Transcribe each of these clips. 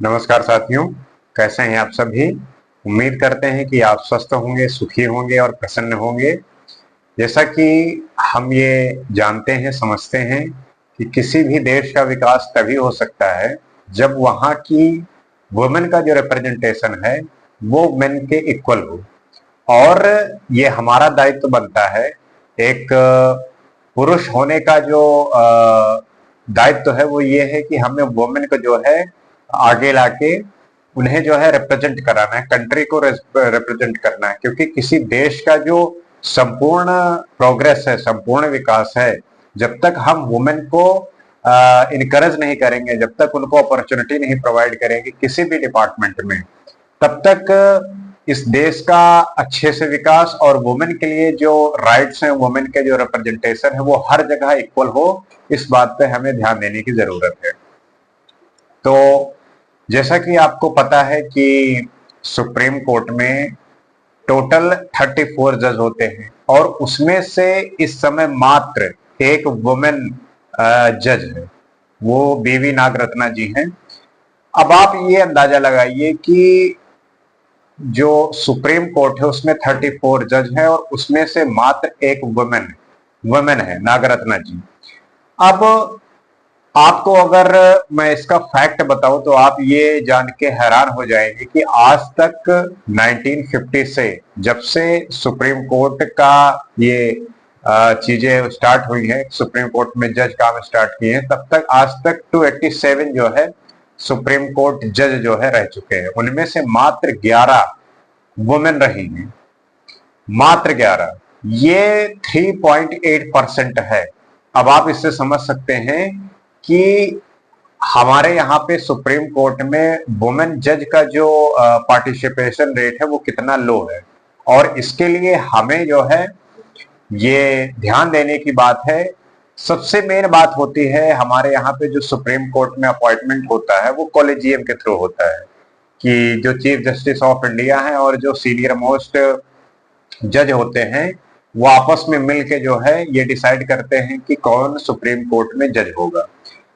नमस्कार साथियों, कैसे हैं आप सभी। उम्मीद करते हैं कि आप स्वस्थ होंगे, सुखी होंगे और प्रसन्न होंगे। जैसा कि हम ये जानते हैं, समझते हैं कि किसी भी देश का विकास तभी हो सकता है जब वहाँ की वुमेन का जो रिप्रेजेंटेशन है वो मेन के इक्वल हो। और ये हमारा दायित्व बनता है, एक पुरुष होने का जो दायित्व है वो ये है कि हमें वुमेन को जो है आगे लाके उन्हें जो है रिप्रेजेंट कराना है, कंट्री को रिप्रेजेंट करना है। क्योंकि किसी देश का जो संपूर्ण प्रोग्रेस है, संपूर्ण विकास है, जब तक हम वुमेन को इनकरेज नहीं करेंगे, जब तक उनको अपॉर्चुनिटी नहीं प्रोवाइड करेंगे किसी भी डिपार्टमेंट में, तब तक इस देश का अच्छे से विकास और वुमेन के लिए जो राइट्स हैं, वुमेन के जो रिप्रेजेंटेशन है वो हर जगह इक्वल हो, इस बात पे हमें ध्यान देने की जरूरत है। तो जैसा कि आपको पता है कि सुप्रीम कोर्ट में टोटल 34 जज होते हैं और उसमें से इस समय मात्र एक वुमेन जज है, वो बीवी नागरत्ना जी हैं। अब आप ये अंदाजा लगाइए कि जो सुप्रीम कोर्ट है उसमें 34 जज है और उसमें से मात्र एक वुमेन है, नागरत्ना जी। अब आपको अगर मैं इसका फैक्ट बताऊं तो आप ये जान के हैरान हो जाएंगे कि आज तक 1950 से, जब से सुप्रीम कोर्ट का ये चीजें स्टार्ट हुई हैं, सुप्रीम कोर्ट में जज काम स्टार्ट किए हैं, तब तक आज तक 287 जो है सुप्रीम कोर्ट जज जो है रह चुके हैं। उनमें से मात्र 11 वुमेन रही हैं, मात्र 11। ये 3.8% है। अब आप इससे समझ सकते हैं कि हमारे यहाँ पे सुप्रीम कोर्ट में वुमेन जज का जो पार्टिसिपेशन रेट है वो कितना लो है। और इसके लिए हमें जो है ये ध्यान देने की बात है। सबसे मेन बात होती है, हमारे यहाँ पे जो सुप्रीम कोर्ट में अपॉइंटमेंट होता है वो कॉलेजियम के थ्रू होता है, कि जो चीफ जस्टिस ऑफ इंडिया है और जो सीनियर मोस्ट जज होते हैं वो आपस में मिल के जो है ये डिसाइड करते हैं कि कौन सुप्रीम कोर्ट में जज होगा।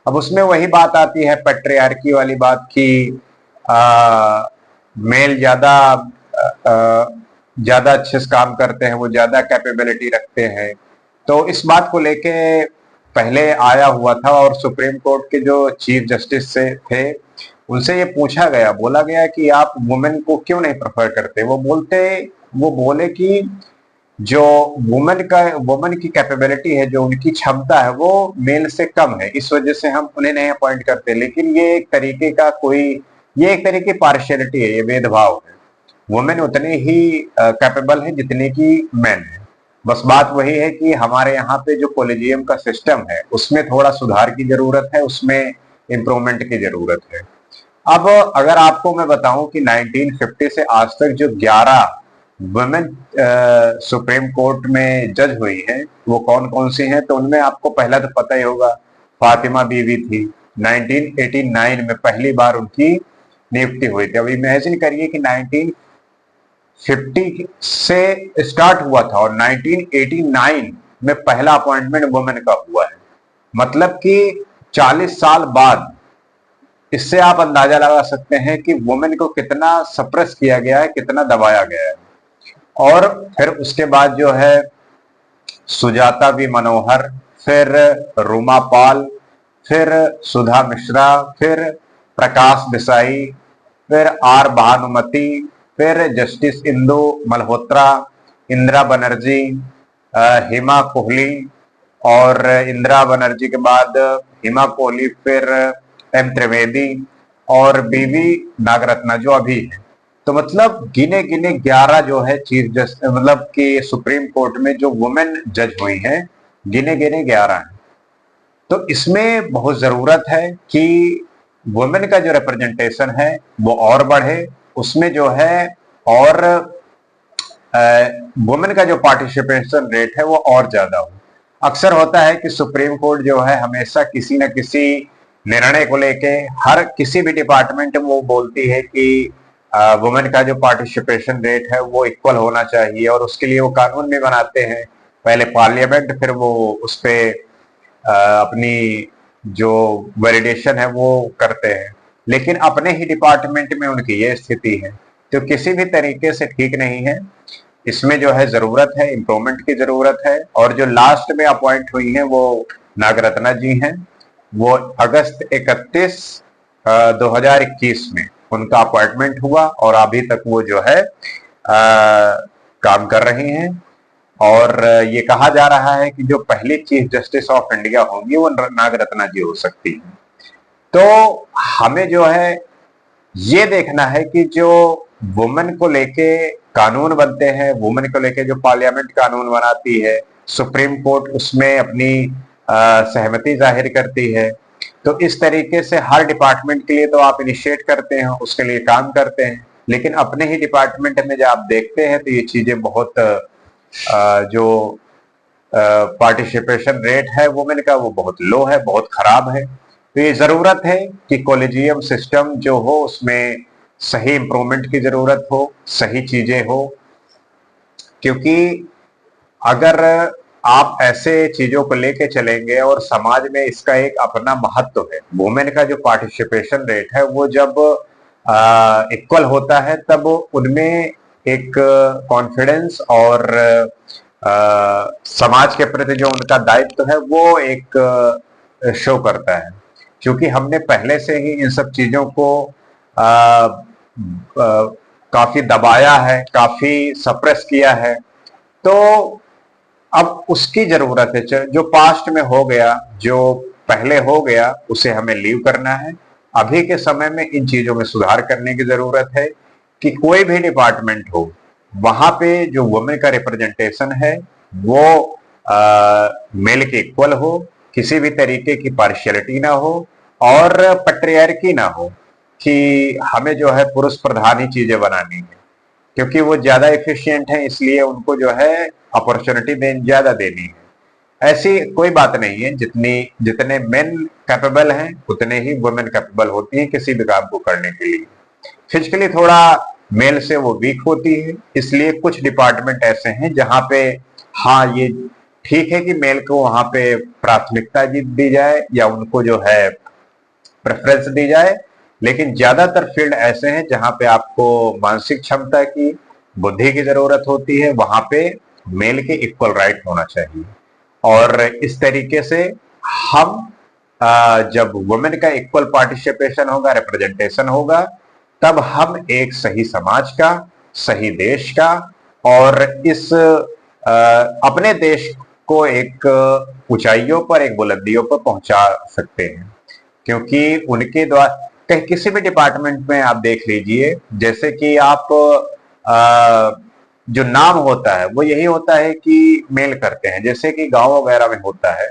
अब उसमें वही बात आती है पैट्रियार्की वाली बात की मेल ज्यादा अच्छे से काम करते हैं, वो ज्यादा कैपेबिलिटी रखते हैं। तो इस बात को लेके पहले आया हुआ था और सुप्रीम कोर्ट के जो चीफ जस्टिस से थे उनसे ये पूछा गया, बोला गया कि आप वुमेन को क्यों नहीं प्रेफर करते। वो बोले कि जो वुमेन की कैपेबिलिटी है, जो उनकी क्षमता है वो मेल से कम है, इस वजह से हम उन्हें नहीं अपॉइंट करते। लेकिन ये एक तरीके की पार्शियलिटी है, ये भेदभाव है। वुमेन उतने ही कैपेबल है जितने की मैन है। बस बात वही है कि हमारे यहाँ पे जो कॉलेजियम का सिस्टम है उसमें थोड़ा सुधार की जरूरत है, उसमें इम्प्रूवमेंट की जरूरत है। अब अगर आपको मैं बताऊं कि 1950 से आज तक जो 11 वुमेन सुप्रीम कोर्ट में जज हुई हैं वो कौन कौन सी हैं, तो उनमें आपको पहला तो पता ही होगा, फातिमा बीवी थी। 1989 में पहली बार उनकी नियुक्ति हुई थी। अब इमेजिन करिए कि 1950 से स्टार्ट हुआ था और 1989 में पहला अपॉइंटमेंट वुमेन का हुआ है, मतलब कि 40 साल बाद। इससे आप अंदाजा लगा सकते हैं कि वुमेन को कितना सप्रेस किया गया है, कितना दबाया गया है। और फिर उसके बाद जो है सुजाता बी मनोहर, फिर रूमा पाल, फिर सुधा मिश्रा, फिर प्रकाश देसाई, फिर आर भानुमति, फिर जस्टिस इंदु मल्होत्रा, इंदिरा बनर्जी, हिमा कोहली, और इंदिरा बनर्जी के बाद हिमा कोहली, फिर एम त्रिवेदी और बीवी नागरत्ना जो अभी है। तो मतलब गिने गिने 11 जो है चीफ जस्टिस, मतलब कि सुप्रीम कोर्ट में जो वुमेन जज हुई हैं, गिने गिने 11 हैं। तो इसमें बहुत जरूरत है कि वुमेन का जो रिप्रेजेंटेशन है वो और बढ़े, उसमें जो है और वुमेन का जो पार्टिसिपेशन रेट है वो और ज्यादा हो। अक्सर होता है कि सुप्रीम कोर्ट जो है हमेशा किसी न किसी निर्णय को लेके हर किसी भी डिपार्टमेंट में वो बोलती है कि वुमेन का जो पार्टिसिपेशन रेट है वो इक्वल होना चाहिए, और उसके लिए वो कानून भी बनाते हैं। पहले पार्लियामेंट, फिर वो उस पर अपनी जो वैलिडेशन है वो करते हैं। लेकिन अपने ही डिपार्टमेंट में उनकी ये स्थिति है, तो किसी भी तरीके से ठीक नहीं है। इसमें जो है जरूरत है, इम्प्रूवमेंट की जरूरत है। और जो लास्ट में अपॉइंट हुई हैं वो नागरत्ना जी हैं। वो अगस्त 31 2021 में उनका अपॉइंटमेंट हुआ और अभी तक वो जो है काम कर रही हैं। और ये कहा जा रहा है कि जो पहली चीफ जस्टिस ऑफ इंडिया होंगी वो नागरत्ना जी हो सकती हैं। तो हमें जो है ये देखना है कि जो वुमेन को लेके कानून बनते हैं, वुमेन को लेके जो पार्लियामेंट कानून बनाती है, सुप्रीम कोर्ट उसमें अपनी सहमति जाहिर करती है। तो इस तरीके से हर डिपार्टमेंट के लिए तो आप इनिशिएट करते हैं, उसके लिए काम करते हैं, लेकिन अपने ही डिपार्टमेंट में जब आप देखते हैं तो ये चीजें बहुत जो पार्टिसिपेशन रेट है वुमेन का वो बहुत लो है, बहुत खराब है। तो ये जरूरत है कि कॉलेजियम सिस्टम जो हो उसमें सही इंप्रूवमेंट की जरूरत हो, सही चीजें हो। क्योंकि अगर आप ऐसे चीजों को लेके चलेंगे और समाज में इसका एक अपना महत्व है, वुमेन का जो पार्टिसिपेशन रेट है वो जब इक्वल होता है तब उनमें एक कॉन्फिडेंस और समाज के प्रति जो उनका दायित्व है वो एक शो करता है। क्योंकि हमने पहले से ही इन सब चीजों को काफी दबाया है, काफी सप्रेस किया है। तो अब उसकी जरूरत है, जो पास्ट में हो गया, जो पहले हो गया उसे हमें लीव करना है। अभी के समय में इन चीजों में सुधार करने की जरूरत है कि कोई भी डिपार्टमेंट हो वहां पे जो वुमेन का रिप्रेजेंटेशन है वो मेल के इक्वल हो, किसी भी तरीके की पार्शियलिटी ना हो और पैट्रियार्की ना हो कि हमें जो है पुरुष प्रधान ही चीजें बनानी है, क्योंकि वो ज्यादा एफिशिएंट है इसलिए उनको जो है अपॉर्चुनिटी ज्यादा देनी है। ऐसी कोई बात नहीं है, जितने मेन कैपेबल हैं उतने ही वुमेन कैपेबल होती हैं किसी भी काम को करने के लिए। फिजिकली थोड़ा मेल से वो वीक होती है, इसलिए कुछ डिपार्टमेंट ऐसे हैं जहां पे हाँ ये ठीक है कि मेल को वहां पे प्राथमिकता दी जाए या उनको जो है प्रेफरेंस दी जाए। लेकिन ज्यादातर फील्ड ऐसे हैं जहां पे आपको मानसिक क्षमता की, बुद्धि की जरूरत होती है, वहां पे मेल के इक्वल राइट होना चाहिए। और इस तरीके से हम जब वुमेन का इक्वल पार्टिसिपेशन होगा, रिप्रेजेंटेशन होगा, तब हम एक सही समाज का, सही देश का और इस अपने देश को एक ऊंचाइयों पर, एक बुलंदियों पर पहुंचा सकते हैं। क्योंकि उनके द्वारा कहीं किसी भी डिपार्टमेंट में आप देख लीजिए, जैसे कि आप जो नाम होता है वो यही होता है कि मेल करते हैं, जैसे कि गांव वगैरह में होता है,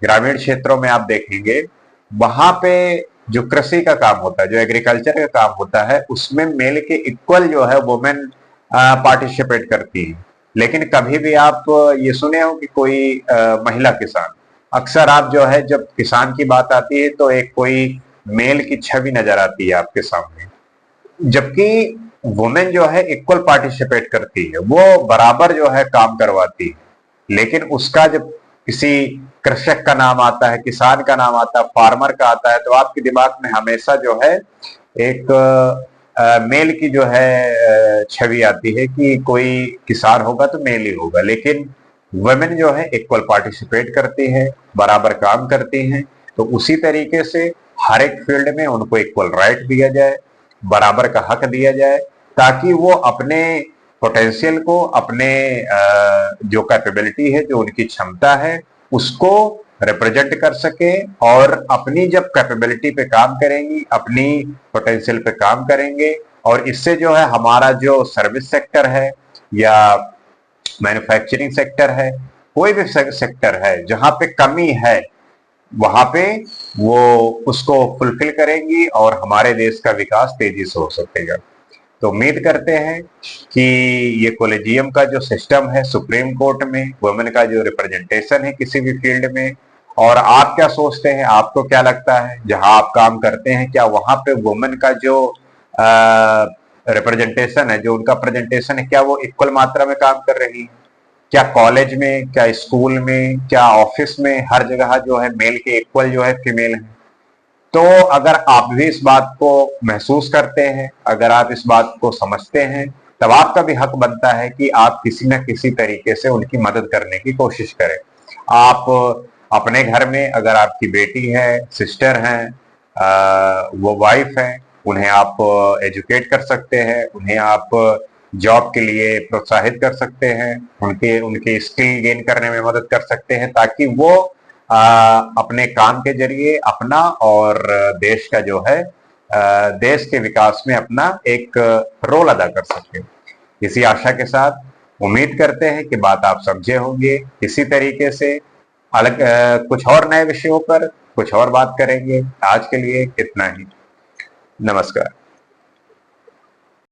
ग्रामीण क्षेत्रों में आप देखेंगे वहां पे जो कृषि का काम होता है, जो एग्रीकल्चर का काम होता है, उसमें मेल के इक्वल जो है वुमेन पार्टिसिपेट करती है। लेकिन कभी भी आप ये सुने हो कि कोई महिला किसान, अक्सर आप जो है जब किसान की बात आती है तो एक कोई मेल की छवि नजर आती है आपके सामने, जबकि वुमेन जो है इक्वल पार्टिसिपेट करती है, वो बराबर जो है काम करवाती है। लेकिन उसका जब किसी कृषक का नाम आता है, किसान का नाम आता है, फार्मर का आता है, तो आपके दिमाग में हमेशा जो है एक मेल की जो है छवि आती है कि कोई किसान होगा तो मेल ही होगा। लेकिन वुमेन जो है इक्वल पार्टिसिपेट करती है, बराबर काम करती हैं। तो उसी तरीके से हर एक फील्ड में उनको इक्वल राइट दिया जाए, बराबर का हक दिया जाए, ताकि वो अपने पोटेंशियल को, अपने जो कैपेबिलिटी है, जो उनकी क्षमता है, उसको रिप्रेजेंट कर सके। और अपनी जब कैपेबिलिटी पे काम करेंगी, अपनी पोटेंशियल पे काम करेंगे, और इससे जो है हमारा जो सर्विस सेक्टर है या मैन्युफैक्चरिंग सेक्टर है, कोई भी सेक्टर है जहां पे कमी है, वहां पे वो उसको फुलफिल करेंगी और हमारे देश का विकास तेजी से हो सकेगा। तो उम्मीद करते हैं कि ये कॉलेजियम का जो सिस्टम है सुप्रीम कोर्ट में, वुमेन का जो रिप्रेजेंटेशन है किसी भी फील्ड में, और आप क्या सोचते हैं, आपको क्या लगता है जहां आप काम करते हैं, क्या वहां पे वुमेन का जो रिप्रेजेंटेशन है, जो उनका प्रेजेंटेशन है, क्या वो इक्वल मात्रा में काम कर रही है? क्या कॉलेज में, क्या स्कूल में, क्या ऑफिस में, हर जगह जो है मेल के इक्वल जो है फीमेल है? तो अगर आप भी इस बात को महसूस करते हैं, अगर आप इस बात को समझते हैं, तब आपका भी हक बनता है कि आप किसी न किसी तरीके से उनकी मदद करने की कोशिश करें। आप अपने घर में अगर आपकी बेटी है, सिस्टर हैं, वो वाइफ है, उन्हें आप एजुकेट कर सकते हैं, उन्हें आप जॉब के लिए प्रोत्साहित कर सकते हैं, उनके उनके स्किल गेन करने में मदद कर सकते हैं, ताकि वो अपने काम के जरिए अपना और देश का जो है देश के विकास में अपना एक रोल अदा कर सके। इसी आशा के साथ उम्मीद करते हैं कि बात आप समझे होंगे। इसी तरीके से अलग कुछ और नए विषयों पर कुछ और बात करेंगे। आज के लिए इतना ही। नमस्कार।